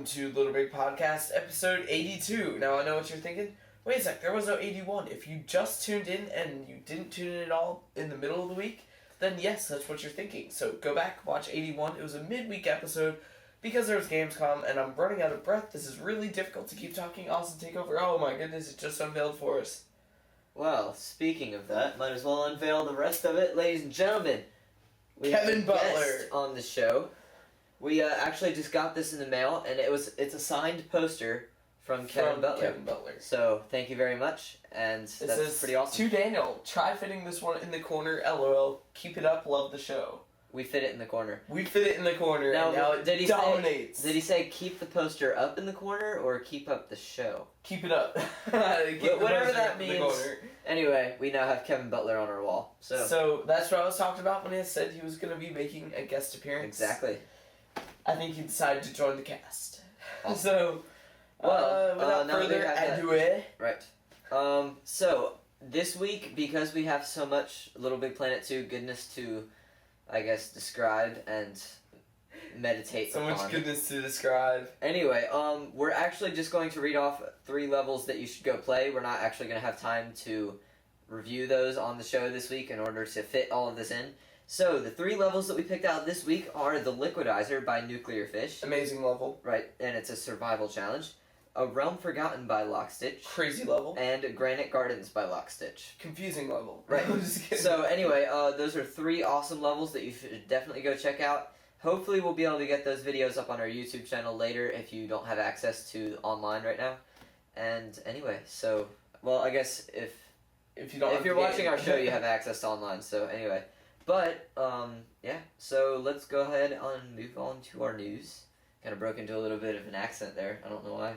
welcome to LittleBigPodcast, episode 82. Now, I know what you're thinking. Wait a sec, there was no 81. If you just tuned in and you didn't tune in at all in the middle of the week, then yes, that's what you're thinking. So go back, watch 81. It was a midweek episode because there was Gamescom, and I'm running out of breath. This is really difficult to keep talking. Austin, take over. Oh my goodness, it just unveiled for us. Well, speaking of that, might as well unveil the rest of it, ladies and gentlemen. We Kevin have a Butler guest on the show. We actually just got this in the mail, and it's a signed poster from Kevin Butler. So thank you very much, and that's pretty awesome. To Daniel, try fitting this one in the corner. LOL. Keep it up. Love the show. We fit it in the corner. We fit it in the corner. Now, and now it dominates. Did he say keep the poster up in the corner or keep up the show? Keep it up. Whatever that means. Anyway, we now have Kevin Butler on our wall. So that's what I was talking about when he said he was going to be making a guest appearance. Exactly. I think he decided to join the cast. Awesome. So, without further ado, right. So this week, because we have so much Little Big Planet 2 goodness to, I guess, describe and meditate upon. So much goodness to describe. Anyway, we're actually just going to read off 3 levels that you should go play. We're not actually going to have time to review those on the show this week in order to fit all of this in. So, the 3 levels that we picked out this week are The Liquidizer by Nuclear Fish. Amazing level. Right, and it's a survival challenge. A Realm Forgotten by Lockstitch. Crazy level. And Granite Gardens by Lockstitch. Confusing level. Right. So, anyway, those are 3 awesome levels that you should definitely go check out. Hopefully, we'll be able to get those videos up on our YouTube channel later if you don't have access to online right now. And anyway, so, well, I guess if you're watching our show, you have access to online. So, anyway. But, yeah, so let's go ahead and move on to our news. Kind of broke into a little bit of an accent there. I don't know why.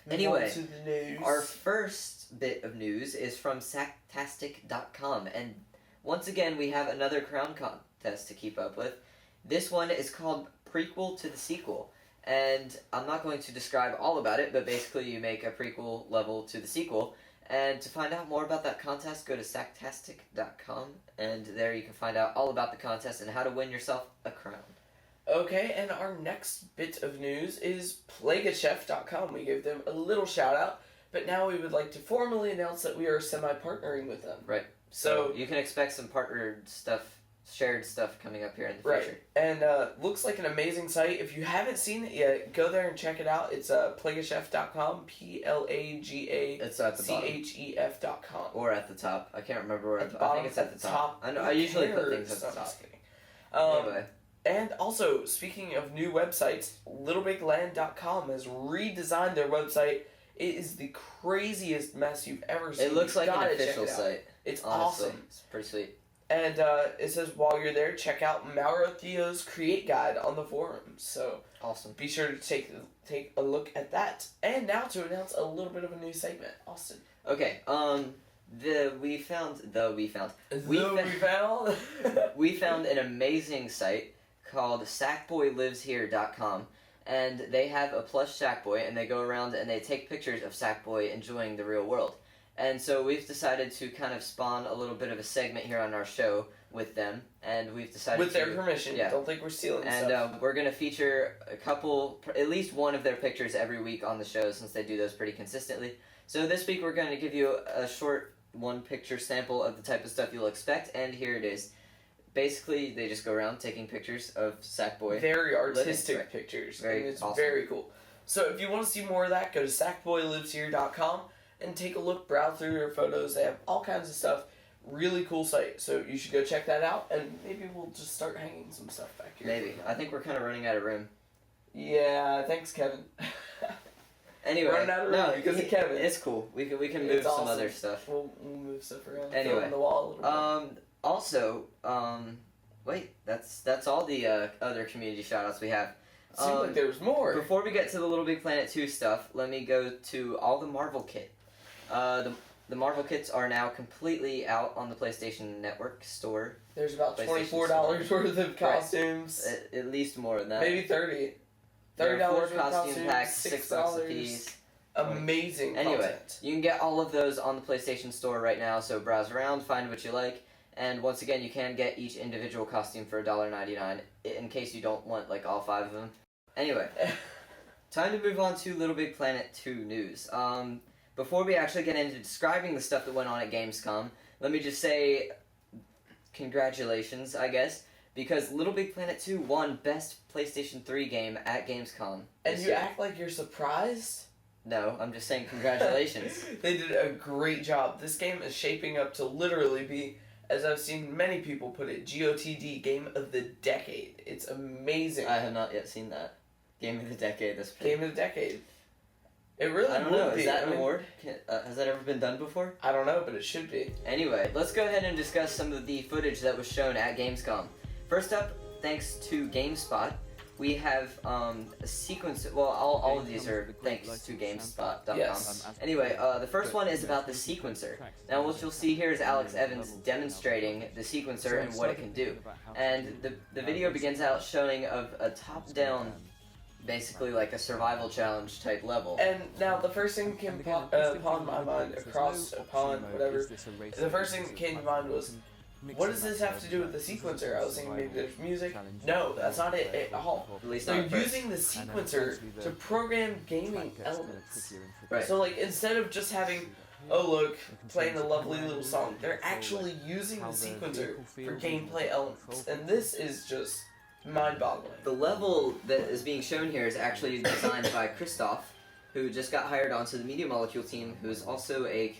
Anyway, our first bit of news is from Sacktastic.com. And once again, we have another crown contest to keep up with. This one is called Prequel to the Sequel. And I'm not going to describe all about it, but basically you make a prequel level to the sequel. And to find out more about that contest, go to Sacktastic.com, and there you can find out all about the contest and how to win yourself a crown. Okay, and our next bit of news is PlagueAChef.com. We gave them a little shout out, but now we would like to formally announce that we are semi-partnering with them. Right. So you can expect some partnered stuff, shared stuff coming up here in the future. Right. And looks like an amazing site. If you haven't seen it yet, go there and check it out. It's PlagueAChef.com, PlagueChef.com. Or at the top. I can't remember where at the bottom. I think it's at the top. I know. I usually put things at the top. Anyway. And also, speaking of new websites, LittleBigPlanet.com has redesigned their website. It is the craziest mess you've ever seen. It looks like an official site. It's honestly awesome. It's pretty sweet. And it says while you're there, check out Mauro Theo's Create Guide on the forums. So awesome. Be sure to take a look at that. And now to announce a little bit of a new segment, Austin. Okay. We found we found an amazing site called SackboyLivesHere.com, and they have a plush Sackboy, and they go around and they take pictures of Sackboy enjoying the real world. And so we've decided to kind of spawn a little bit of a segment here on our show with them, and we've decided with their permission. Yeah. Don't think we're stealing stuff. And we're going to feature at least one of their pictures every week on the show, since they do those pretty consistently. So this week we're going to give you a short 1-picture sample of the type of stuff you'll expect, and here it is. Basically, they just go around taking pictures of Sackboy. Very artistic pictures. It's awesome. Very cool. So if you want to see more of that, go to SackboyLivesHere.com and take a look, browse through your photos. They have all kinds of stuff. Really cool site. So you should go check that out, and maybe we'll just start hanging some stuff back here. Maybe. I think we're kind of running out of room. Yeah, thanks, Kevin. Anyway, running out of room because of Kevin. It's cool. We can move some other stuff. We'll move stuff around. Anyway, on the wall a little bit. Also, wait, that's all the other community shoutouts we have. Seems like there was more. Before we get to the Little Big Planet 2 stuff, let me go to all the Marvel kit. The Marvel kits are now completely out on the PlayStation Network store. There's about $24 worth of costumes. Right. At least more than that. Maybe $30. $30 worth of costume packs, $6 a piece. Amazing Anyway, content. You can get all of those on the PlayStation Store right now, so browse around, find what you like. And once again, you can get each individual costume for $1.99 in case you don't want like all 5 of them. Anyway, time to move on to Little Big Planet 2 news. Before we actually get into describing the stuff that went on at Gamescom, let me just say congratulations, I guess, because Little Big Planet 2 won Best PlayStation 3 Game at Gamescom. And you act like you're surprised? No, I'm just saying congratulations. They did a great job. This game is shaping up to literally be, as I've seen many people put it, GOTD, Game of the Decade. It's amazing. I have not yet seen that. Game of the Decade. Game of the Decade. It really I don't know. would be. Is that an award? Has that ever been done before? I don't know, but it should be. Anyway, let's go ahead and discuss some of the footage that was shown at Gamescom. First up, thanks to GameSpot, we have a sequence. Well, all of these are thanks to GameSpot.com. Yes. Anyway, the first one is about the sequencer. Now, what you'll see here is Alex Evans demonstrating the sequencer and what it can do. And the video begins out showing of a top-down, basically like a survival challenge type level. And now the first thing came upon my mind, whatever. The first thing that came to mind was, what does this have to do with the sequencer? I was thinking maybe there's music. No, that's not it at all. At least They're not at first. using the sequencer to program gaming elements. Right. So like instead of just having, oh look, playing a lovely little song, they're actually using the sequencer for gameplay elements. And this is just mind-boggling. The level that is being shown here is actually designed by Christoph, who just got hired onto the Media Molecule team, who is also a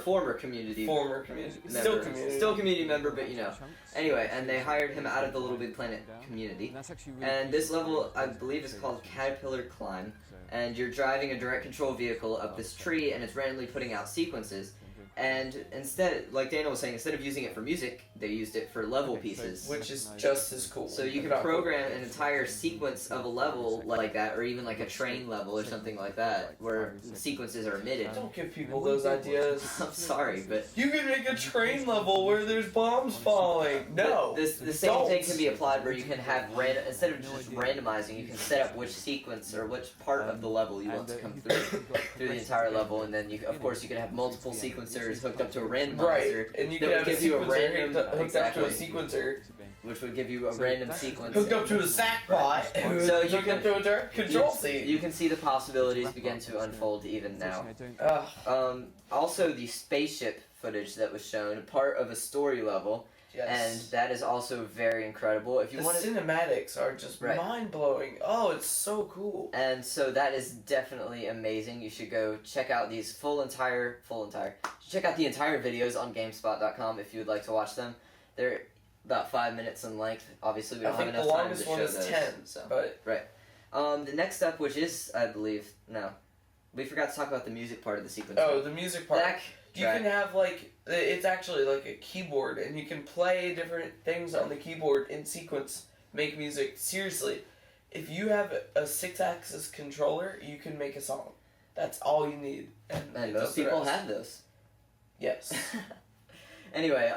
former community member. Still community member, but you know. Anyway, and they hired him out of the Little Big Planet community. And this level, I believe, is called Caterpillar Climb. And you're driving a direct control vehicle up this tree, and it's randomly putting out sequences. And instead, like Daniel was saying, instead of using it for music, they used it for level pieces. Which is just as cool. So you can program an entire sequence of a level like that, or even like a train level or something like that, where sequences are emitted. Don't give people those ideas. I'm sorry, but You can make a train level where there's bombs falling. No. the same thing can be applied where you can have instead of just randomizing, you can set up which sequence or which part of the level you want to come through the entire level, and then of course you can have multiple sequencers hooked up to a randomizer, Right, and you can have give you a random hooked up to a sequencer, which would give you a random sequence. hooked up to a sackpot, So you hooked can up to a direct control seat. You can see the possibilities begin to unfold even now. Ugh. Also, the spaceship footage that was shown, part of a story level, and Yes. that is also very incredible. If you The want to, cinematics are just Right. mind-blowing. Oh, it's so cool. and so that is definitely amazing. You should go check out these check out the entire videos on Gamespot.com if you would like to watch them. They're about 5 minutes in length. Obviously, we I don't have think the enough time to longest show one is those. 10, So. but The next up, which is, I believe, no, we forgot to talk about the music part of the sequence. oh, the music part. Back You can have like it's actually like a keyboard, and you can play different things on the keyboard in sequence, make music. Seriously, if you have a 6-axis controller, you can make a song. That's all you need. And it most does the people rest. have those. Yes. Anyway,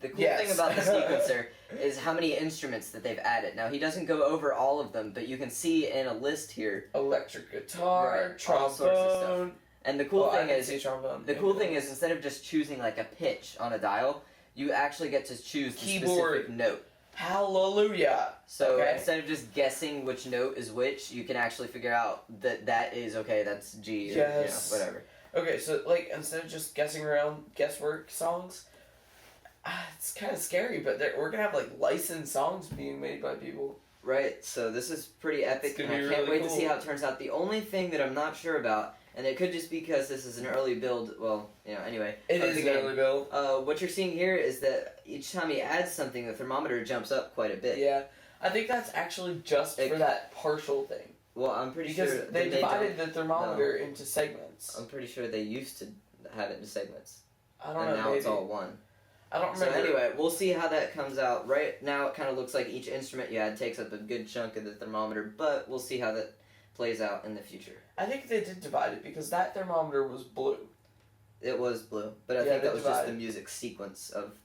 the cool Yes. thing about the sequencer is how many instruments that they've added. Now, he doesn't go over all of them, but you can see in a list here. Electric guitar, Right, all sorts of stuff. trombone. And the cool thing is, trombone. the cool thing is, instead of just choosing like a pitch on a dial, you actually get to choose the Keyboard. specific note. Hallelujah. So Okay. instead of just guessing which note is which, you can actually figure out that is okay. That's G. Or, Yes. whatever. Okay, so like instead of just guessing around guesswork songs, it's kind of scary. But we're gonna have like licensed songs being made by people. Right. So this is pretty epic, It's gonna and I be can't really wait to see cool. how it turns out. The only thing that I'm not sure about, and it could just be because this is an early build. Well, anyway. It of is the an game. early build. What you're seeing here is that each time he adds something, the thermometer jumps up quite a bit. Yeah, I think that's actually just for that partial thing. Well, I'm pretty Because sure they that divided the thermometer into segments. I'm pretty sure they used to have it in segments, I don't and know. now Maybe. it's all one. I don't So remember. anyway, we'll see how that comes out. Right now, it kind of looks like each instrument you add takes up a good chunk of the thermometer, but we'll see how that plays out in the future. I think they did divide it because that thermometer was blue. It was blue, but I Yeah, think they that was just the divided. music sequence of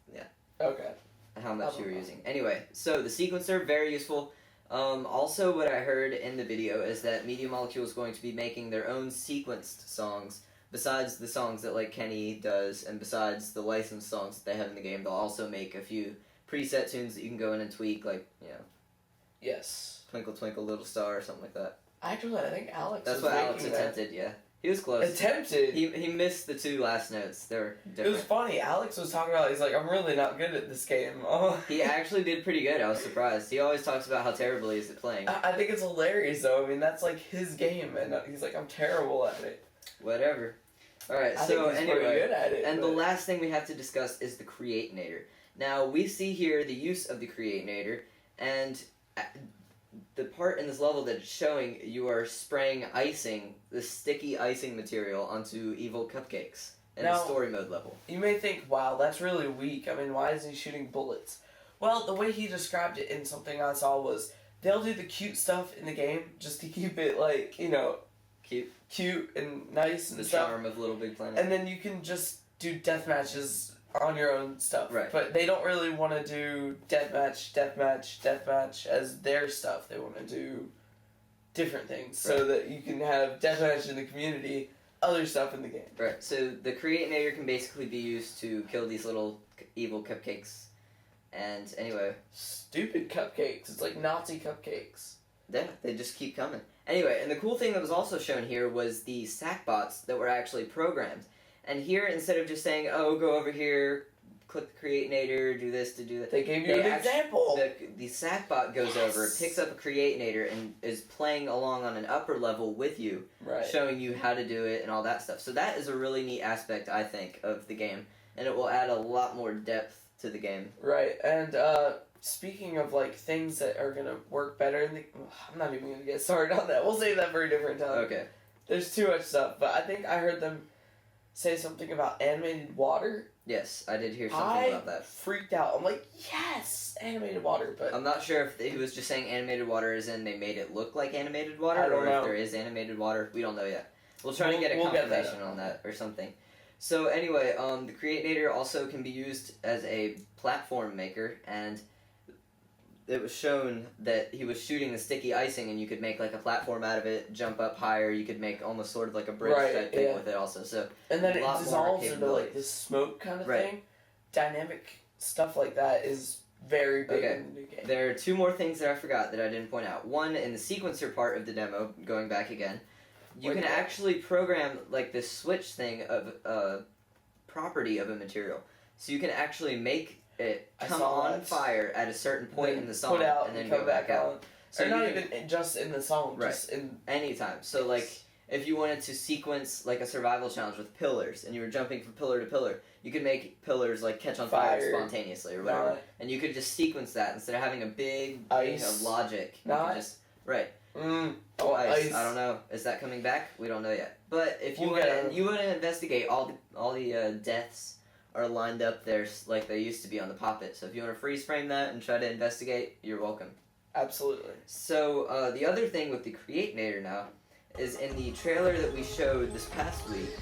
Okay. how much you were know. using. Anyway, so the sequencer, very useful. Also, what I heard in the video is that Media Molecule is going to be making their own sequenced songs. Besides the songs that like Kenny does, and besides the licensed songs that they have in the game, they'll also make a few preset tunes that you can go in and tweak, like, Yes. Twinkle Twinkle Little Star or something like that. Actually, I think Alex. That's was what Alex making that. attempted. Yeah, he was close. Attempted. He missed the 2 last notes. They were different. It was funny. Alex was talking about. He's like, I'm really not good at this game. Oh. He actually did pretty good. I was surprised. He always talks about how terrible he is at playing. I think it's hilarious though. I mean, that's like his game, and he's like, I'm terrible at it. Whatever. All right. I So think he's pretty anyway, good at it. and but... the last thing we have to discuss is the Create-nator. Now we see here the use of the Create-nator, and the part in this level that it's showing, you are spraying icing, the sticky icing material onto evil cupcakes in the story mode level. You may think, wow, that's really weak. I mean, why is he shooting bullets? Well, the way he described it in something I saw was, they'll do the cute stuff in the game just to keep it, like, you know, cute and nice and the stuff. The charm of LittleBigPlanet. And then you can just do death matches on your own stuff. Right. But they don't really want to do deathmatch as their stuff. They want to do different things so that you can have deathmatch in the community, other stuff in the game. Right. So the Create-nator can basically be used to kill these little evil cupcakes. And anyway, stupid cupcakes. It's like Nazi cupcakes. Yeah, they just keep coming. Anyway, and the cool thing that was also shown here was the sack bots that were actually programmed. And here, instead of just saying, oh, go over here, click the Create-nator, do this to do that. They gave you an example. The sack bot goes over, picks up a Create-nator, and is playing along on an upper level with you, showing you how to do it and all that stuff. So that is a really neat aspect, I think, of the game. And it will add a lot more depth to the game. Right, and speaking of like things that are gonna work better in the, I'm not even gonna get started on that. We'll save that for a different time. Okay. There's too much stuff, but I think I heard them say something about animated water. Yes, I did hear something about that. Freaked out. I'm like, yes, animated water, but I'm not sure if he was just saying animated water as in they made it look like animated water, I don't know. if there is animated water. We don't know yet. We'll try to get a confirmation on that or something. So anyway, the Create-nator also can be used as a platform maker, and it was shown that he was shooting the sticky icing, and you could make like a platform out of it, jump up higher. You could make almost sort of like a bridge type thing with it also. So and then it dissolves into like this smoke kind of thing. Dynamic stuff like that is very big in the new game. There are 2 more things that I forgot that I didn't point out. One, in the sequencer part of the demo, going back again, you can actually program like this switch thing of property of a material. So you can actually make it come on fire at a certain point in the song, put out and then come go back out. So not even just in the song, just in anytime. So like if you wanted to sequence like a survival challenge with pillars, and you were jumping from pillar to pillar, you could make pillars like catch on fire spontaneously or whatever, and you could just sequence that instead of having a big thing of logic. You could just ice. I don't know. Is that coming back? We don't know yet. But if you want to investigate, all the deaths are lined up there like they used to be on the Pop-It. So if you want to freeze frame that and try to investigate, you're welcome. Absolutely. So the other thing with the Create-nator now is in the trailer that we showed this past week,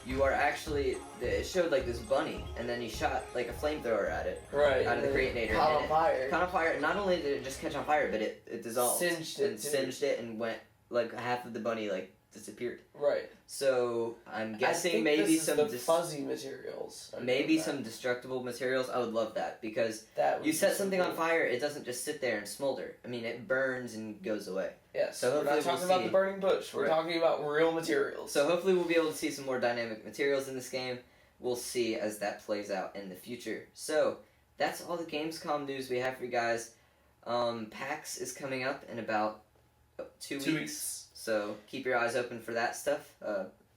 you are actually, it showed like this bunny, and then you shot like a flamethrower at it. Right. Out of the Create-nator. Caught on fire. Caught on fire. Not only did it just catch on fire, but it dissolved. Singed it and went, like half of the bunny like disappeared. Right. So I'm guessing maybe some fuzzy materials. Maybe some destructible materials. I would love that because you set something on fire, it doesn't just sit there and smolder. I mean, it burns and goes away. Yes. So we're not talking about the burning bush. We're talking about real materials. So hopefully we'll be able to see some more dynamic materials in this game. We'll see as that plays out in the future. So that's all the Gamescom news we have for you guys. PAX is coming up in about 2 weeks. So keep your eyes open for that stuff.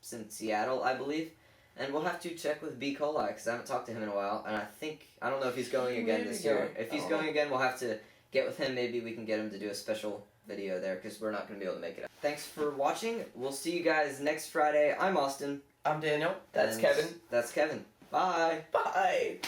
It's in Seattle, I believe. And we'll have to check with B. Coli, because I haven't talked to him in a while. And I don't know if he's going again this year. If he's going again, we'll have to get with him. Maybe we can get him to do a special video there, because we're not going to be able to make it out. Thanks for watching. We'll see you guys next Friday. I'm Austin. I'm Daniel. That's Kevin. That's Kevin. Bye. Bye.